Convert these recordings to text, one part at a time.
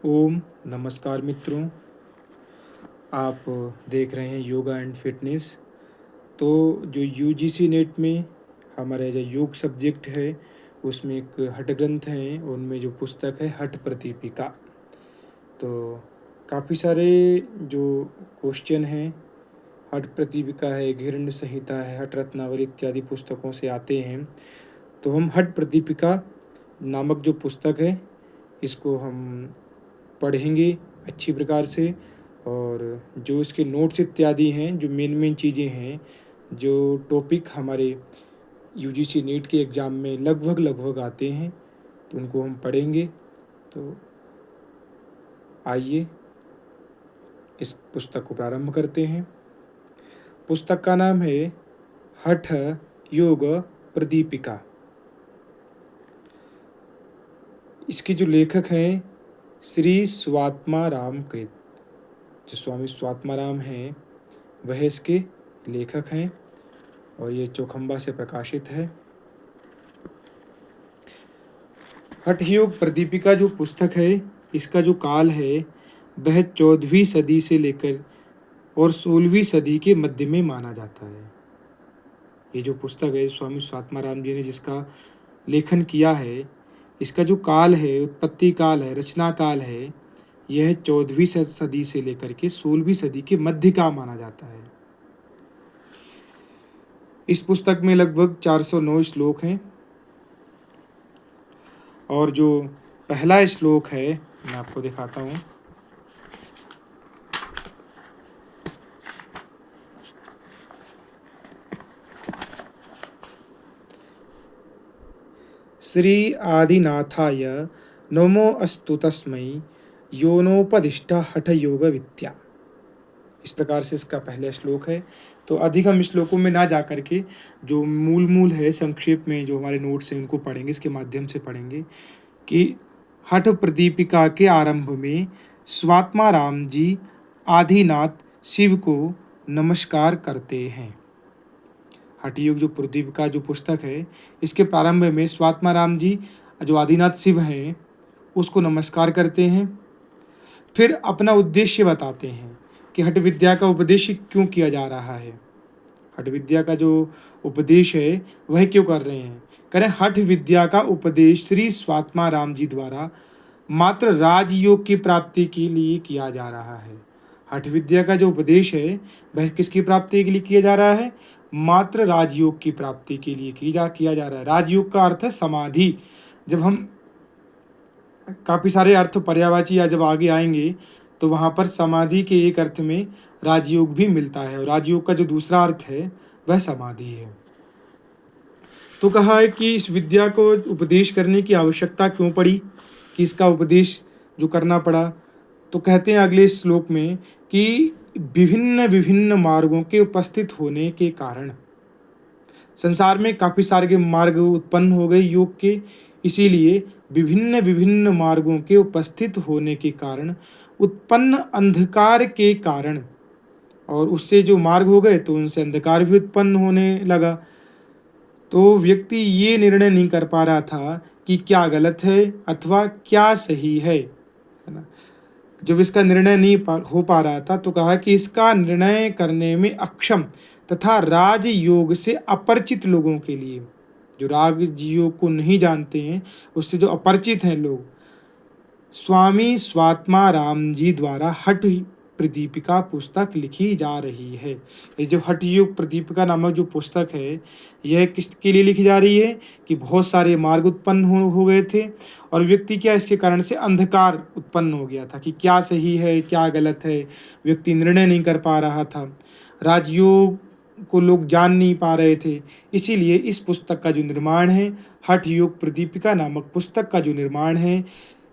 ओम नमस्कार मित्रों। आप देख रहे हैं योगा एंड फिटनेस। तो जो यूजीसी नेट में हमारा जो योग सब्जेक्ट है उसमें एक हठ ग्रंथ है, उनमें जो पुस्तक है हठ प्रदीपिका। तो काफ़ी सारे जो क्वेश्चन हैं हठ प्रदीपिका है, घिरण्य संहिता है, हठ रत्नावली इत्यादि पुस्तकों से आते हैं। तो हम हठ प्रदीपिका नामक जो पुस्तक है इसको हम पढ़ेंगे अच्छी प्रकार से। और जो इसके नोट्स इत्यादि हैं, जो मेन मेन चीज़ें हैं, जो टॉपिक हमारे यूजीसी नीट के एग्ज़ाम में लगभग लगभग आते हैं, तो उनको हम पढ़ेंगे। तो आइए इस पुस्तक को प्रारंभ करते हैं। पुस्तक का नाम है हठ योग प्रदीपिका। इसके जो लेखक हैं श्री स्वात्मा राम कृत। जो स्वामी स्वात्मा राम हैं वह इसके लेखक हैं और ये चौखंबा से प्रकाशित है। हठ योग प्रदीपिका जो पुस्तक है इसका जो काल है वह 14वीं सदी से लेकर और 16वीं सदी के मध्य में माना जाता है। ये जो पुस्तक है स्वामी स्वात्मा राम जी ने जिसका लेखन किया है, इसका जो काल है, उत्पत्ति काल है, रचना काल है, यह 14वीं सदी से लेकर के 16वीं सदी के मध्य का माना जाता है। इस पुस्तक में लगभग 409 श्लोक हैं और जो पहला श्लोक है मैं आपको दिखाता हूँ। श्री आदिनाथाय नमो अस्तु तस्मै योनोपदिष्टा हठ योग विद्या। इस प्रकार से इसका पहला श्लोक है। तो अधिक हम श्लोकों में ना जा करके जो मूल है संक्षेप में जो हमारे नोट्स हैं उनको पढ़ेंगे, इसके माध्यम से पढ़ेंगे कि हठ प्रदीपिका के आरंभ में स्वात्मा राम जी आदिनाथ शिव को नमस्कार करते हैं। हठ योग जो प्रदीपिका जो पुस्तक है इसके प्रारंभ में स्वात्मा राम जी जो आदिनाथ शिव हैं उसको नमस्कार करते हैं। फिर अपना उद्देश्य बताते हैं कि हठ विद्या का उपदेश क्यों किया जा रहा है। हठ विद्या का जो उपदेश है वह क्यों कर रहे हैं। करें हठ विद्या का उपदेश श्री स्वात्मा राम जी द्वारा मात्र राजयोग की प्राप्ति के लिए किया जा रहा है। हठ विद्या का जो उपदेश है वह किसकी प्राप्ति के लिए किया जा रहा है, मात्र राजयोग की प्राप्ति के लिए किया जा रहा है। राजयोग का अर्थ है समाधि। जब हम काफ़ी सारे अर्थ पर्यायवाची या जब आगे आएंगे तो वहाँ पर समाधि के एक अर्थ में राजयोग भी मिलता है और राजयोग का जो दूसरा अर्थ है वह समाधि है। तो कहा है कि इस विद्या को उपदेश करने की आवश्यकता क्यों पड़ी, कि इसका उपदेश जो करना पड़ा। तो कहते हैं अगले श्लोक में कि विभिन्न विभिन्न मार्गों के उपस्थित होने के कारण संसार में काफ़ी सारे मार्ग उत्पन्न हो गए योग के, इसीलिए विभिन्न विभिन्न मार्गों के उपस्थित होने के कारण उत्पन्न अंधकार के कारण, और उससे जो मार्ग हो गए तो उनसे अंधकार भी उत्पन्न होने लगा। तो व्यक्ति ये निर्णय नहीं कर पा रहा था कि क्या गलत है अथवा क्या सही है ना। जब इसका निर्णय नहीं हो पा रहा था तो कहा कि इसका निर्णय करने में अक्षम तथा राजयोग से अपरिचित लोगों के लिए, जो राजयोग को नहीं जानते हैं, उससे जो अपरिचित हैं लोग, स्वामी स्वात्मा राम जी द्वारा हठ प्रदीपिका पुस्तक लिखी जा रही है। ये जो हठ योग प्रदीपिका नामक जो पुस्तक है यह किसके लिए लिखी जा रही है कि बहुत सारे मार्ग उत्पन्न हो गए थे और व्यक्ति क्या इसके कारण से अंधकार उत्पन्न हो गया था कि क्या सही है क्या गलत है, व्यक्ति निर्णय नहीं कर पा रहा था, राजयोग को लोग जान नहीं पा रहे थे। इसीलिए इस पुस्तक का जो निर्माण है, हठ योग प्रदीपिका नामक पुस्तक का जो निर्माण है,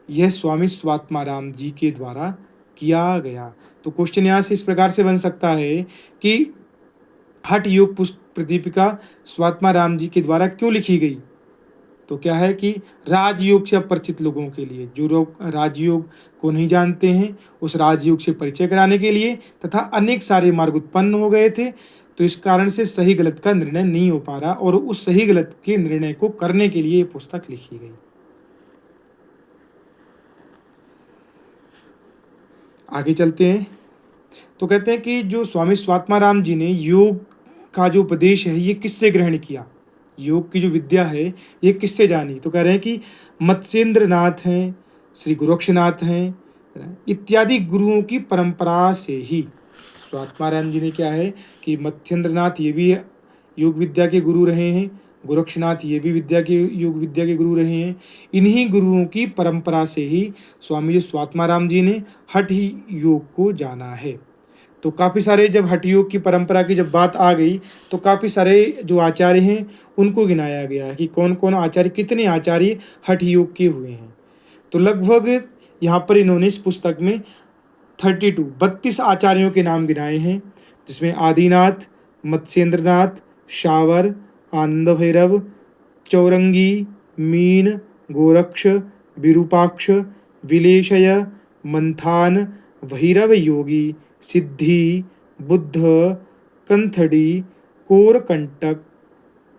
यह स्वामी स्वात्मा राम जी के द्वारा किया गया। तो क्वेश्चन यहाँ से इस प्रकार से बन सकता है कि हठ योग प्रदीपिका स्वात्मा राम जी के द्वारा क्यों लिखी गई। तो क्या है कि राजयोग से अपरिचित लोगों के लिए, जो लोग राजयोग को नहीं जानते हैं, उस राजयोग से परिचय कराने के लिए, तथा अनेक सारे मार्ग उत्पन्न हो गए थे तो इस कारण से सही गलत का निर्णय नहीं हो पा रहा और उस सही गलत के निर्णय को करने के लिए ये पुस्तक लिखी गई। आगे चलते हैं। तो कहते हैं कि जो स्वामी स्वात्माराम जी ने योग का जो उपदेश है ये किससे ग्रहण किया, योग की जो विद्या है ये किससे जानी। तो कह रहे हैं कि मत्स्येंद्र नाथ हैं, श्री गोरक्षनाथ हैं इत्यादि गुरुओं की परंपरा से ही। स्वात्मारायण जी ने क्या है कि मत्स्येंद्र नाथ ये भी योग विद्या के गुरु रहे हैं, गोरक्षनाथ ये भी योग विद्या के गुरु रहे हैं। इन्हीं गुरुओं की परंपरा से ही स्वामी जी स्वात्माराम जी ने हठ योग को जाना है। तो काफ़ी सारे जब हठ योग की परंपरा की जब बात आ गई तो काफ़ी सारे जो आचार्य हैं उनको गिनाया गया है कि कौन कौन आचार्य, कितने आचार्य हठ योग के हुए हैं। तो लगभग यहाँ पर इन्होंने इस पुस्तक में 32 आचार्यों के नाम गिनाए हैं, जिसमें आदिनाथ, मत्स्येंद्रनाथ, शावर, आनंद भैरव, चौरंगी, मीन, गोरक्ष, विरूपाक्ष, विलेशय, मंथान, भैरव योगी, सिद्धि, बुद्ध, कंथड़ी, कोरकंटक,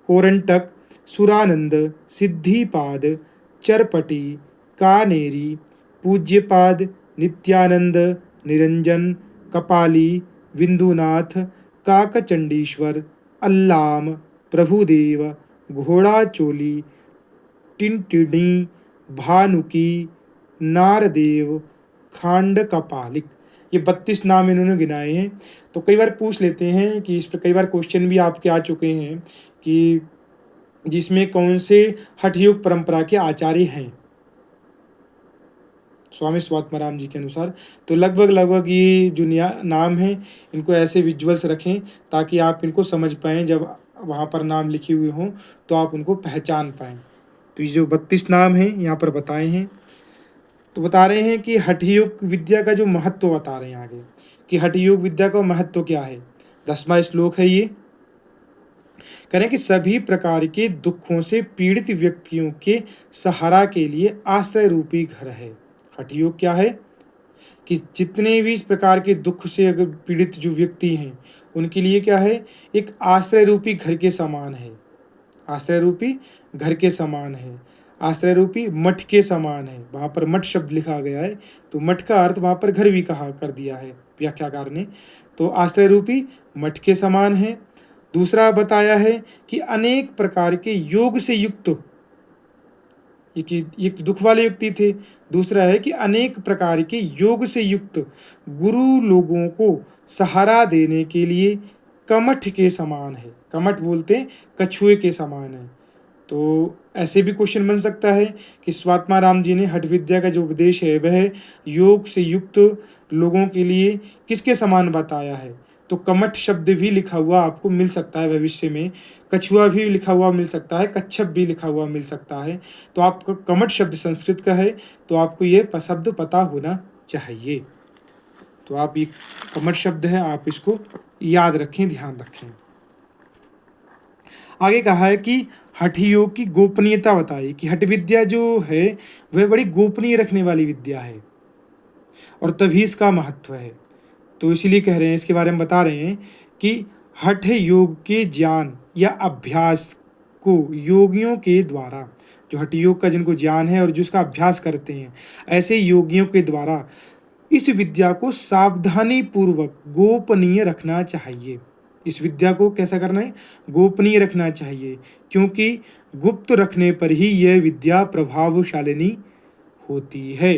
कोरंटक, सुरानंद, सिद्धिपाद, चरपटी, कानेरी, पूज्यपाद, नित्यानंद, निरंजन, कपाली, विंदुनाथ, काकचंडीश्वर, अल्लाम, प्रभुदेव, घोड़ाचोली, टिंटिणी, भानुकी, नारदेव, खांड कपालिक, ये 32 नाम इन्होंने गिनाए हैं। तो कई बार पूछ लेते हैं कि इस पर कई बार क्वेश्चन भी आपके आ चुके हैं कि जिसमें कौन से हठ योग परंपरा के आचार्य हैं स्वामी स्वात्माराम जी के अनुसार। तो लगभग ये जो नाम हैं इनको ऐसे विजुअल्स रखें ताकि आप इनको समझ पाएँ, जब वहाँ पर नाम लिखे हुए हों तो आप उनको पहचान पाएँ। तो ये जो 32 नाम हैं यहाँ पर बताए हैं। तो बता रहे हैं कि हठ योग विद्या का जो महत्व बता रहे हैं आगे कि हठ योग विद्या का महत्व क्या है। 10वां श्लोक है ये, कह रहे हैं कि सभी प्रकार के दुखों से पीड़ित व्यक्तियों के सहारा के लिए आश्रय रूपी घर है। हठ योग क्या है कि जितने भी इस प्रकार के दुख से अगर पीड़ित जो व्यक्ति हैं उनके लिए क्या है, एक आश्रय रूपी घर के समान है। आश्रय रूपी घर के समान है, आश्रय रूपी मठ के समान है। वहाँ पर मठ शब्द लिखा गया है तो मठ का अर्थ वहाँ पर घर भी कहा कर दिया है व्याख्याकार ने। तो आश्रय रूपी मठ के समान है। दूसरा बताया है कि अनेक प्रकार के योग से युक्त, एक दुख वाले व्यक्ति थे। दूसरा है कि अनेक प्रकार के योग से युक्त गुरु लोगों को सहारा देने के लिए कमठ के समान है। कमठ बोलते हैं कछुए के समान है। तो ऐसे भी क्वेश्चन बन सकता है कि स्वात्माराम जी ने हठ विद्या का जो उपदेश है वह योग से युक्त लोगों के लिए किसके समान बताया है। तो कमठ शब्द भी लिखा हुआ आपको मिल सकता है भविष्य में, कछुआ भी लिखा हुआ मिल सकता है, कच्छप भी लिखा हुआ मिल सकता है। तो आपको कमठ शब्द संस्कृत का है तो आपको ये शब्द पता होना चाहिए। तो आप ये कमठ शब्द है, आप इसको याद रखें, ध्यान रखें। आगे कहा है कि हठ योग की गोपनीयता बताई कि हठ विद्या जो है वह बड़ी गोपनीय रखने वाली विद्या है और तभी इसका महत्व है। तो इसीलिए कह रहे हैं, इसके बारे में बता रहे हैं कि हठ योग के ज्ञान या अभ्यास को योगियों के द्वारा, जो हठ योग का जिनको ज्ञान है और जिसका अभ्यास करते हैं ऐसे योगियों के द्वारा इस विद्या को सावधानी पूर्वक गोपनीय रखना चाहिए। इस विद्या को कैसा करना है, गोपनीय रखना चाहिए, क्योंकि गुप्त रखने पर ही यह विद्या प्रभावशालिनी होती है।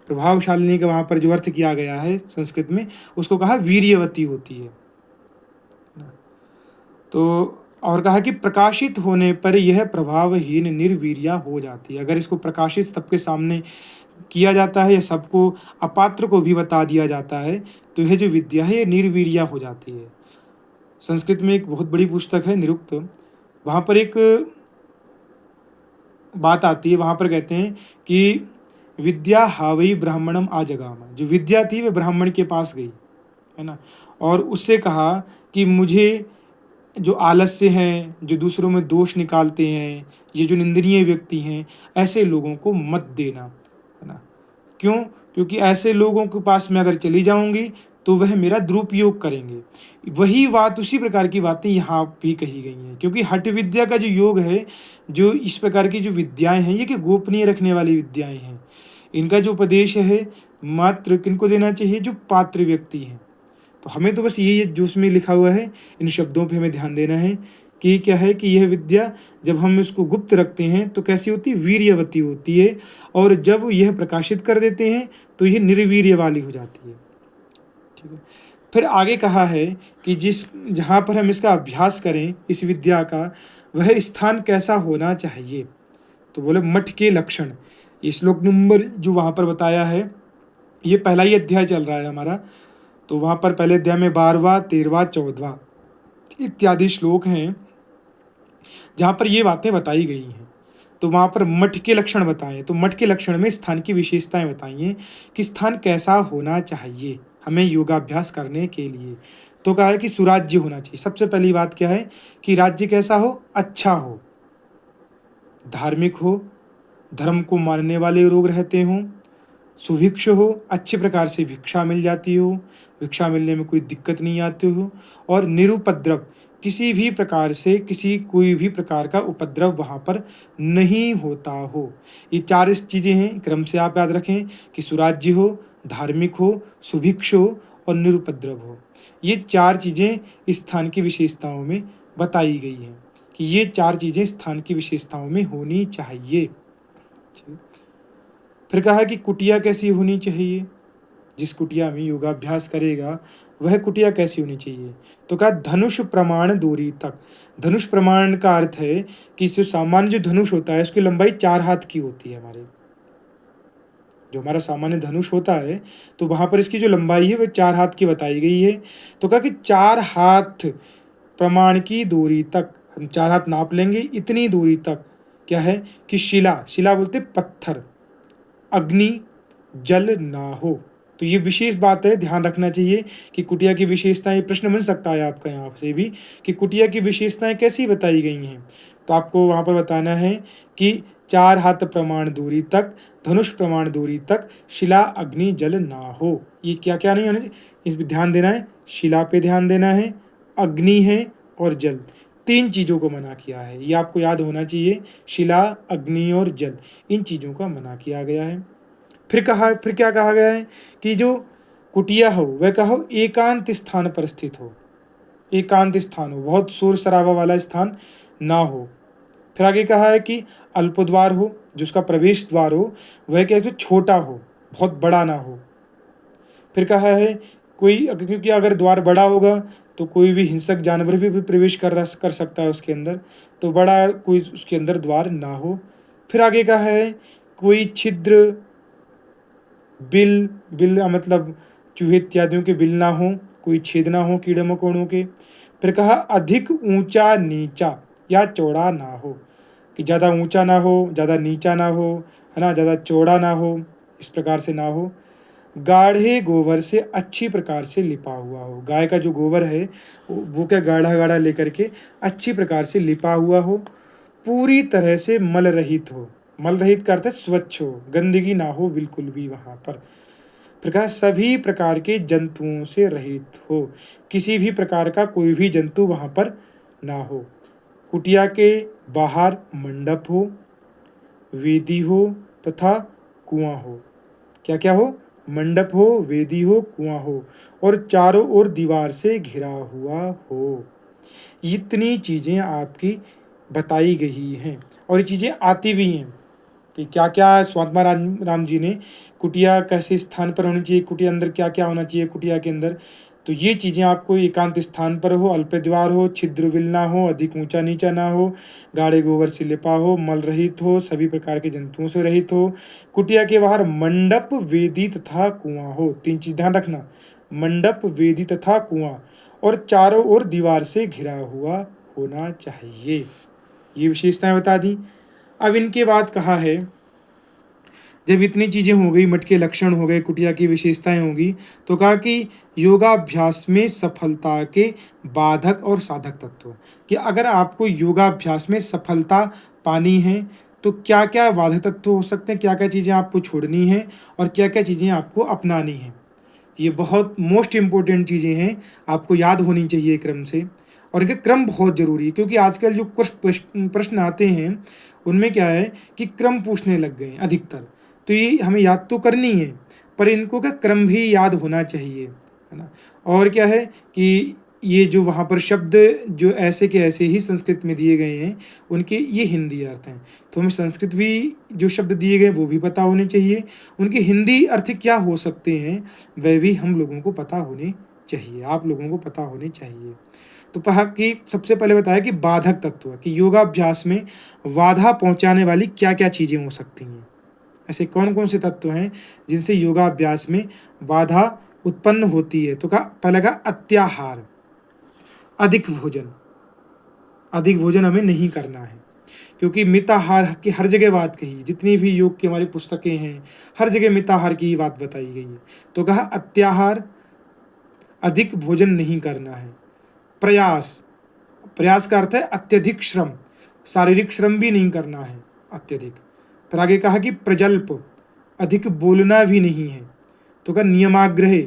प्रभावशालिनी का वहाँ पर जो अर्थ किया गया है संस्कृत में उसको कहा वीर्यवती होती है। तो और कहा कि प्रकाशित होने पर यह प्रभावहीन निर्वीर्या हो जाती है। अगर इसको प्रकाशित सबके सामने किया जाता है या सबको अपात्र को भी बता दिया जाता है तो यह जो विद्या है ये निर्वीर्या हो जाती है। संस्कृत में एक बहुत बड़ी पुस्तक है निरुक्त, वहाँ पर एक बात आती है, वहाँ पर कहते हैं कि विद्या हावई ब्राह्मणम आ जगाम, जो विद्या थी वह ब्राह्मण के पास गई है ना, और उससे कहा कि मुझे जो आलस्य हैं, जो दूसरों में दोष निकालते हैं, ये जो निंदनीय व्यक्ति हैं, ऐसे लोगों को मत देना है ना। क्यों? क्योंकि ऐसे लोगों के पास मैं अगर चली जाऊंगी तो वह मेरा दुरुपयोग करेंगे। वही बात, उसी प्रकार की बातें यहाँ भी कही गई हैं, क्योंकि हठ विद्या का जो योग है, जो इस प्रकार की जो विद्याएं हैं ये कि गोपनीय रखने वाली विद्याएं हैं। इनका जो उपदेश है मात्र किनको देना चाहिए? जो पात्र व्यक्ति हैं। तो हमें तो बस यही जो उसमें लिखा हुआ है, इन शब्दों पे हमें ध्यान देना है कि क्या है कि यह विद्या जब हम इसको गुप्त रखते हैं तो कैसी होती है? वीर्यवती होती है, और जब यह प्रकाशित कर देते हैं तो यह निर्वीर्य वाली हो जाती है। ठीक है। फिर आगे कहा है कि जहाँ पर हम इसका अभ्यास करें इस विद्या का, वह स्थान कैसा होना चाहिए? तो बोले मठ के लक्षण। ये श्लोक नंबर जो वहाँ पर बताया है, ये पहला ही अध्याय चल रहा है हमारा। तो वहाँ पर पहले अध्याय में 12वां, 13वां, 14वां इत्यादि श्लोक हैं जहाँ पर ये बातें बताई गई हैं। तो वहाँ पर मठ के लक्षण बताएं, तो मठ के लक्षण में स्थान की विशेषताएं बताइए कि स्थान कैसा होना चाहिए हमें योगाभ्यास करने के लिए। तो कहा है कि सुराज्य होना चाहिए। सबसे पहली बात क्या है कि राज्य कैसा हो? अच्छा हो, धार्मिक हो, धर्म को मानने वाले लोग रहते हों, सुभिक्ष हो, अच्छे प्रकार से भिक्षा मिल जाती हो, भिक्षा मिलने में कोई दिक्कत नहीं आती हो, और निरुपद्रव, किसी भी प्रकार से कोई भी प्रकार का उपद्रव वहाँ पर नहीं होता हो। ये चार चीज़ें हैं, क्रम से आप याद रखें कि सुराज्य हो, धार्मिक हो, सुभिक्ष हो और निरुपद्रव हो। ये चार चीज़ें इस स्थान की विशेषताओं में बताई गई हैं कि ये चार चीज़ें स्थान की विशेषताओं में होनी चाहिए। फिर कहा कि कुटिया कैसी होनी चाहिए? जिस कुटिया में योगाभ्यास करेगा वह कुटिया कैसी होनी चाहिए? तो कहा धनुष प्रमाण दूरी तक। धनुष प्रमाण का अर्थ है कि जो सामान्य जो धनुष होता है उसकी लंबाई 4 हाथ की होती है। जो हमारा सामान्य धनुष होता है तो वहाँ पर इसकी जो लंबाई है वह 4 हाथ की बताई गई है। तो कहा कि 4 हाथ प्रमाण की दूरी तक, हम 4 हाथ नाप लेंगे, इतनी दूरी तक क्या है कि शिला बोलते पत्थर, अग्नि, जल ना हो। तो ये विशेष बात है, ध्यान रखना चाहिए कि कुटिया की विशेषताएं, प्रश्न बन सकता है आपका यहाँ से भी कि कुटिया की विशेषताएं कैसी बताई गई हैं। तो आपको वहाँ पर बताना है कि 4 हाथ प्रमाण दूरी तक, धनुष प्रमाण दूरी तक शिला, अग्नि, जल ना हो। ये क्या क्या नहीं होना, इस पर ध्यान देना है। शिला पे ध्यान देना है, अग्नि है और जल, 3 चीज़ों को मना किया है। ये आपको याद होना चाहिए, शिला, अग्नि और जल, इन चीज़ों का मना किया गया है। फिर क्या कहा गया है कि जो कुटिया हो वह कहो एकांत स्थान पर स्थित हो। एकांत स्थान हो, बहुत शोर शराबा वाला स्थान ना हो। फिर आगे कहा है कि अल्पद्वार हो, जो उसका प्रवेश द्वार हो वह क्या है, छोटा हो, बहुत बड़ा ना हो। फिर कहा है क्योंकि अगर द्वार बड़ा होगा तो कोई भी हिंसक जानवर भी प्रवेश कर सकता है उसके अंदर, तो बड़ा कोई उसके अंदर द्वार ना हो। फिर आगे कहा है कोई छिद्र, बिल मतलब चूहे इत्यादियों के बिल ना हो, कोई छेद ना हो कीड़े मकोड़ों के। फिर कहा अधिक ऊंचा नीचा या चौड़ा ना हो, कि ज़्यादा ऊंचा ना हो, ज़्यादा नीचा ना हो, है ना, ज़्यादा चौड़ा ना हो, इस प्रकार से ना हो। गाढ़े गोबर से अच्छी प्रकार से लिपा हुआ हो। गाय का जो गोबर है वो क्या गाढ़ा गाढ़ा लेकर के अच्छी प्रकार से लिपा हुआ हो। पूरी तरह से मल रहित हो। मल रहित का अर्थ है स्वच्छ हो, गंदगी ना हो बिल्कुल भी वहाँ पर। प्रकाश सभी प्रकार के जंतुओं से रहित हो, किसी भी प्रकार का कोई भी जंतु वहाँ पर ना हो। कुटिया के बाहर मंडप हो, वेदी हो तथा कुआं हो। क्या क्या हो? मंडप हो, वेदी हो, कुआं हो, और चारों ओर दीवार से घिरा हुआ हो। इतनी चीज़ें आपकी बताई गई हैं और ये चीज़ें आती भी हैं कि क्या क्या स्वात्मा राम जी ने कुटिया कैसे स्थान पर होनी चाहिए, कुटिया अंदर क्या क्या होना चाहिए कुटिया के अंदर। तो ये चीज़ें आपको एकांत स्थान पर हो, अल्प द्वार हो, छिद्र बिल ना हो, अधिक ऊंचा नीचा ना हो, गाढ़े गोबर से लिपा हो, मल रहित हो, सभी प्रकार के जंतुओं से रहित हो। कुटिया के बाहर मंडप, वेदी तथा कुआं हो। 3 चीज़ ध्यान रखना, मंडप, वेदी तथा कुआं, और चारों ओर दीवार से घिरा हुआ होना चाहिए। ये विशेषताएं बता दी। अब इनके बाद कहा है जब इतनी चीज़ें हो गई, मठ के लक्षण हो गए, कुटिया की विशेषताएं होगी, तो कहा कि योगाभ्यास में सफलता के बाधक और साधक तत्व, कि अगर आपको योगाभ्यास में सफलता पानी है तो क्या क्या बाधक तत्व हो सकते हैं, क्या क्या चीज़ें आपको छोड़नी है और क्या क्या चीज़ें आपको अपनानी है। ये बहुत मोस्ट इम्पोर्टेंट चीज़ें हैं, आपको याद होनी चाहिए क्रम से, और इनका क्रम बहुत ज़रूरी है क्योंकि आजकल जो कुछ प्रश्न आते हैं उनमें क्या है कि क्रम पूछने लग गए हैं अधिकतर। तो ये हमें याद तो करनी है पर इनको का क्रम भी याद होना चाहिए, है ना। और क्या है कि ये जो वहाँ पर शब्द जो ऐसे के ऐसे ही संस्कृत में दिए गए हैं, उनके ये हिंदी अर्थ हैं। तो हमें संस्कृत भी जो शब्द दिए गए वो भी पता होने चाहिए, उनके हिंदी अर्थ क्या हो सकते हैं वह भी हम लोगों को पता होने चाहिए, आप लोगों को पता होने चाहिए। तो कहा कि सबसे पहले बताया कि बाधक तत्व, कि योगाभ्यास में बाधा पहुंचाने वाली क्या क्या चीज़ें हो सकती हैं। ऐसे कौन कौन से तत्व हैं जिनसे योगाभ्यास में बाधा उत्पन्न होती है। तो कहा पहले कहा अत्याहार, अधिक भोजन। अधिक भोजन हमें नहीं करना है, क्योंकि मिताहार की हर जगह बात कही, जितनी भी योग की हमारी पुस्तकें हैं हर जगह मिताहार की ही बात बताई गई है। तो कहा अत्याहार, अधिक भोजन नहीं करना है। प्रयास, प्रयास का अर्थ है अत्यधिक श्रम, शारीरिक श्रम भी नहीं करना है अत्यधिक। फिर आगे कहा कि प्रजल्प, अधिक बोलना भी नहीं है। तो कहा नियमाग्रह,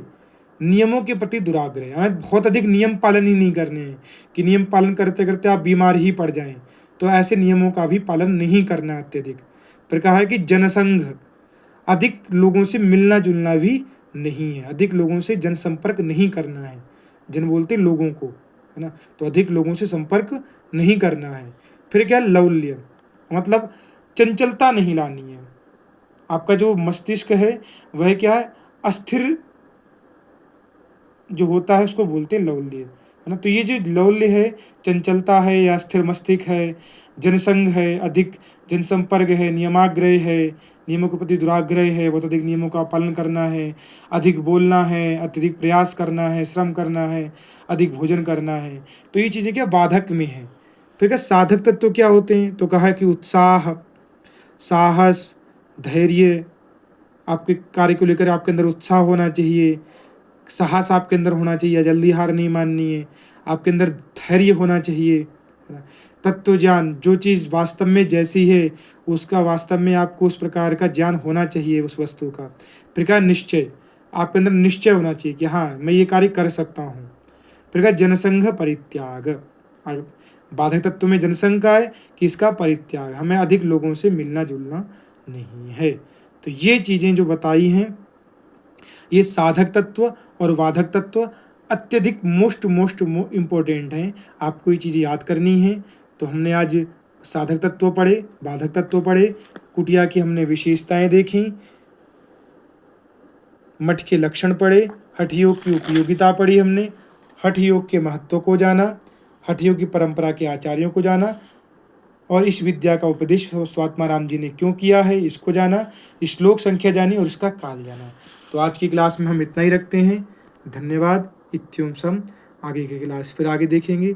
नियमों के प्रति दुराग्रह, हमें बहुत अधिक नियम पालन ही नहीं करने हैं कि नियम पालन करते करते आप बीमार ही पड़ जाएं, तो ऐसे नियमों का भी पालन नहीं करना अत्यधिक। फिर कहा है कि जनसंघ, अधिक लोगों से मिलना जुलना भी नहीं है, अधिक लोगों से जनसंपर्क नहीं करना है। जन बोलते लोगों को, है ना, तो अधिक लोगों से संपर्क नहीं करना है। फिर क्या, लौल्य, मतलब चंचलता नहीं लानी है। आपका जो मस्तिष्क है वह क्या है, अस्थिर जो होता है उसको बोलते हैं लौल्य, है ना। तो ये जो लौल्य है, चंचलता है या स्थिर मस्तिष्क है, जनसंघ है, अधिक जनसंपर्क है, नियमाग्रह है, नियमों के प्रति दुराग्रह है, बहुत अधिक नियमों का पालन करना है, अधिक बोलना है, अत्यधिक प्रयास करना है, श्रम करना है, अधिक भोजन करना है। तो ये चीज़ें क्या बाधक में है। फिर क्या साधक तत्व क्या होते हैं। तो कहा कि उत्साह, साहस, धैर्य, आपके कार्य को लेकर आपके अंदर उत्साह होना चाहिए, साहस आपके अंदर होना चाहिए, जल्दी हार नहीं माननी है, आपके अंदर धैर्य होना चाहिए, है ना। तत्व ज्ञान, जो चीज़ वास्तव में जैसी है उसका वास्तव में आपको उस प्रकार का ज्ञान होना चाहिए उस वस्तु का। फिर क्या, निश्चय, आपके अंदर निश्चय होना चाहिए कि हाँ मैं ये कार्य कर सकता हूँ। फिर क्या, जनसंघ परित्याग, और बाधक तत्व में जनसंघ का है कि इसका परित्याग, हमें अधिक लोगों से मिलना जुलना नहीं है। तो ये चीज़ें जो बताई हैं, ये साधक तत्व और बाधक तत्व अत्यधिक मोस्ट इम्पोर्टेंट हैं, आपको ये चीज़ें याद करनी है। तो हमने आज साधक तत्व पढ़े, बाधक तत्व पढ़े, कुटिया की हमने विशेषताएं देखी, मठ के लक्षण पढ़े, हठ योग की उपयोगिता पढ़ी हमने, हठ योग के महत्व को जाना, हठ योग की परंपरा के आचार्यों को जाना, और इस विद्या का उपदेश स्वात्माराम जी ने क्यों किया है इसको जाना, श्लोक संख्या जानी और इसका काल जाना। तो आज की क्लास में हम इतना ही रखते हैं। धन्यवाद। इत्युम सम। आगे की क्लास फिर आगे देखेंगे।